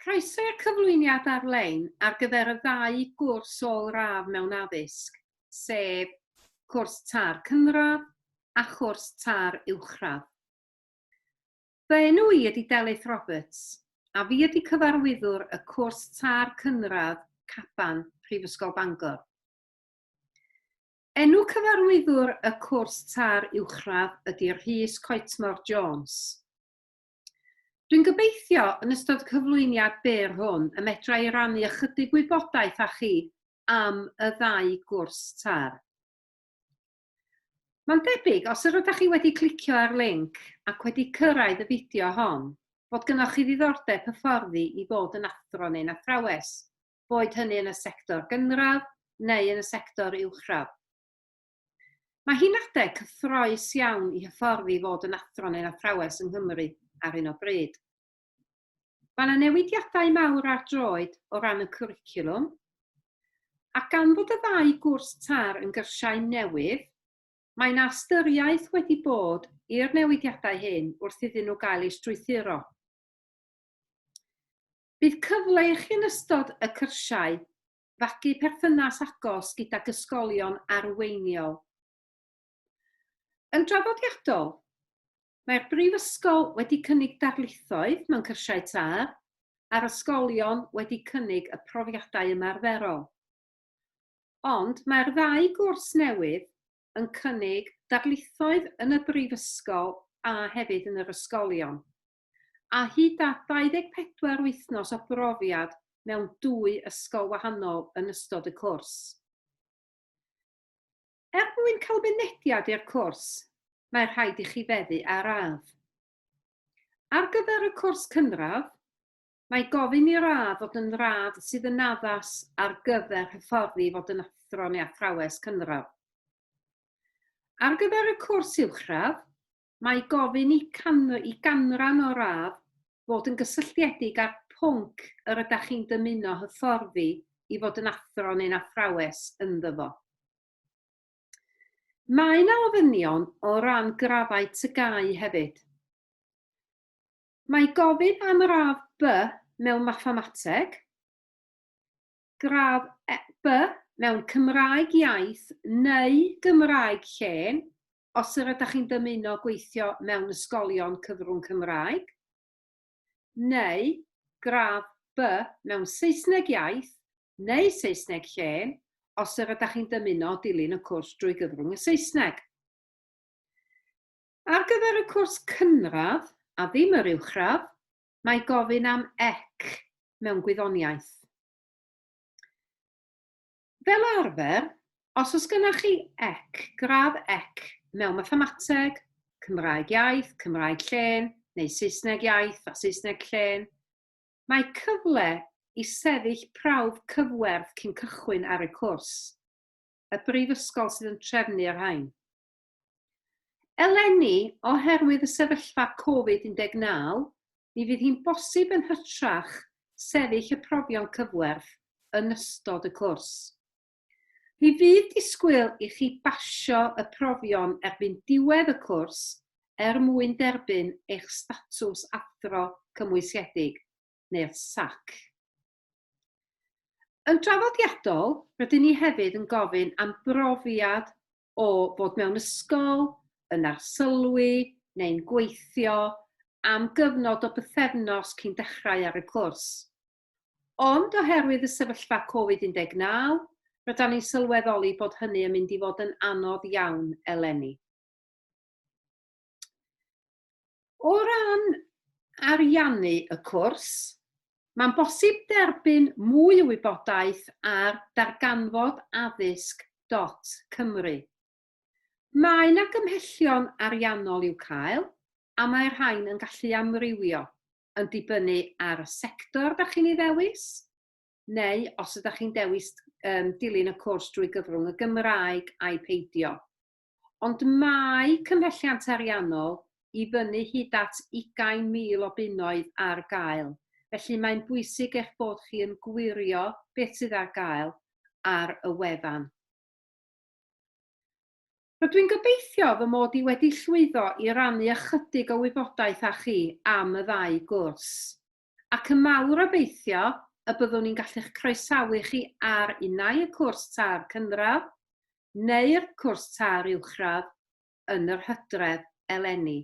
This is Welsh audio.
Croeso i'r cyflwyniad ar-lein ar gyfer y ddau gwrs ôl-radd mewn addysg, sef cwrs TAR cynradd a chwrs TAR uwchradd. Fy enw I ydy Delyth Roberts, a fi ydy cyfarwyddwr y cwrs TAR cynradd Caban Prifysgol Bangor. Enw cyfarwyddwr y cwrs TAR uwchradd ydy Rhys Coetmor Jones. Dwi'n gobeithio yn ystod cyflwyniad byr hwn y medra I rannu ychydig gwybodaeth â chi am y ddau gwrs TAR. Mae'n debyg os yr ydych chi wedi clicio ar linc ac wedi cyrraedd y fideo hon, fod gennych chi ddiddordeb hyfforddi I fod yn athro neu'n athrawes, boed hynny yn y sector gynradd neu yn y sector uwchradd. Mae hi'n adeg cyffrous iawn I hyfforddi fod yn athro neu'n athrawes yng Nghymru ar hyn o bryd. Mae yna newidiadau mawr ar droed o ran y cwricwlwm, ac gan fod y ddau gwrs TAR yn gyrsiau newydd, mae yna ystyriaeth wedi bod i'r newidiadau hyn wrth iddyn nhw gael eu strwythuro. Bydd cyfle I chi yn ystod y cyrsiau fagu perthynas agos gydag ysgolion arweiniol. Yn draddodiadol, mae'r Brifysgol wedi cynnig darlithoedd mewn cyrsiau TAR a'r ysgolion wedi cynnig y profiadau ymarferol. Ond mae'r ddau gwrs newydd yn cynnig darlithoedd yn y Brifysgol a hefyd yn yr ysgolion, a hyd at 24 wythnos o brofiad mewn 2 ysgol wahanol yn ystod y cwrs. Er mwyn cael mynediad i'r cwrs, mae'r rhaid I chi feddu ar radd. Ar gyfer y cwrs cynradd, mae gofyn I radd fod yn radd sydd yn addas ar gyfer hyfforddi fod yn athro neu athrawes cynradd. Ar gyfer y cwrs uwchradd, mae gofyn I ganran o radd fod yn gysylltiedig ar pwnc yr ydych chi'n dymuno hyfforddi I fod yn athro neu'n athrawes ynddo fo. Mae yna ofynion o ran graddau TGAU hefyd. Mae gofyn am radd B mewn mathemateg, gradd B mewn Cymraeg iaith neu Gymraeg llên, os yr ydych chi'n dymuno gweithio mewn ysgolion cyfrwng Cymraeg, neu gradd B mewn Saesneg iaith neu Saesneg llên, os yr ydych chi'n dymuno dilyn y cwrs drwy gyfrwng y Saesneg. Ar gyfer y cwrs cynradd, a ddim yr uwchradd, mae gofyn am EC mewn gwyddoniaeth. Fel arfer, os oes gennych chi gradd EC mewn mathemateg, Cymraeg iaith, Cymraeg llên, neu Saesneg iaith a Saesneg llên, mae cyfle I sefyll prawf cyfwerth cyn cychwyn ar y cwrs, y brifysgol sydd yn trefnu'r rhain. Eleni, oherwydd y sefyllfa Covid-19, mi fydd hi'n bosib yn hytrach sefyll y profion cyfwerth yn ystod y cwrs. Mi fydd disgwyl I chi basio y profion erbyn diwedd y cwrs mwyn derbyn eich statws athro cymwysiedig, neu'r SAC. Yn draddodiadol, rydyn ni hefyd yn gofyn am brofiad o fod mewn ysgol, yn arsylwi neu'n gweithio am gyfnod o bythefnos cyn dechrau ar y cwrs. Ond oherwydd y sefyllfa Covid-19, rydyn ni'n sylweddoli bod hynny yn mynd I fod yn anodd iawn eleni. O ran ariannu y cwrs, mae'n bosib derbyn mwy o wybodaeth ar darganfodaddysg.cymru. Mae yna gymhellion ariannol i'w cael, a mae'r rhain yn gallu amrywio, yn dibynnu ar y sector ydych chi'n ei ddewis, neu os ydych chi'n dewis dilyn y cwrs drwy gyfrwng y Gymraeg a'i peidio. Ond mae cymhelliant ariannol I fyny hyd at 20,000 o bunnoedd ar gael. Felly mae'n bwysig eich bod chi yn gwirio beth sydd ar gael ar y wefan. Rydw i'n gobeithio fy mod I wedi llwyddo I rannu ychydig o wybodaeth â chi am y ddau gwrs. Ac yn mawr obeithio y byddwn ni'n gallu'ch croesawu chi ar unau y cwrs târ cynradd neu'r cwrs târ uwchradd yn yr Hydref eleni.